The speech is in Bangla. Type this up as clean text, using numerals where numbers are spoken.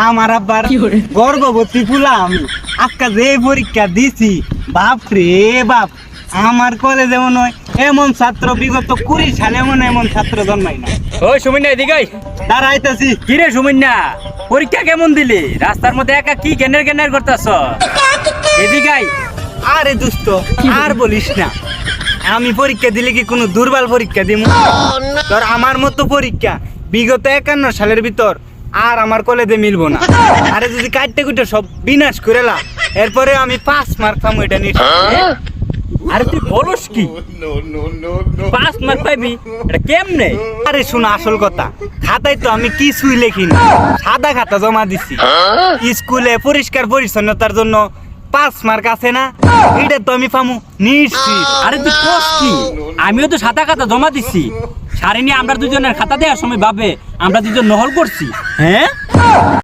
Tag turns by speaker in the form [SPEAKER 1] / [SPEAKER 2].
[SPEAKER 1] আমার আব্বার গর্ভবতী ফুলা আমি আজকে যে পরীক্ষা দিছি বাপ রে বাপ, আমার কলেজে মনে হয় এমন ছাত্র বিগত 20 সালে মনে হয় এমন ছাত্র জন্মাই না।
[SPEAKER 2] ওই সুমিন্না এদিকে
[SPEAKER 1] দাঁড়াইতেছি।
[SPEAKER 2] কিরে সুমিন্না, পরীক্ষা কেমন দিলি? রাস্তার মধ্যে একা কি গেনের গেনের করতেছ? এদিকে
[SPEAKER 1] আরে দুষ্ট আর বলিস না, আমি পরীক্ষা দিলে কি কোনো দুর্বল পরীক্ষা দিব? তোর আমার মতো পরীক্ষা বিগত 51 সালের ভিতর আর আমার কলেজে মিলবো না। আরে যদি কাটতে কুটে সব বিনাশ করেলাম, এরপরে আমি 5 মার্ক পাবো এটা নিয়ে।
[SPEAKER 2] আরে তুই বলস কি? 5 মার্ক পাইবি? এটা কেমনে?
[SPEAKER 1] আরে শোনা, আসল কথা, খাতায় তো আমি কিছুই লিখিনি, সাদা খাতা জমা দিছি। স্কুলে পরিষ্কার পরিচ্ছন্নতার জন্য 5 মার্ক আছে না, এটা তো আমি পামু নিশ্চিত।
[SPEAKER 2] আরে তুই কস কি? আমিও তো সাদা খাতা জমা দিছি। সারিনি আমরা দুজনের খাতা দেওয়ার সময় ভাবে আমরা দুজন নহল করছি। হ্যাঁ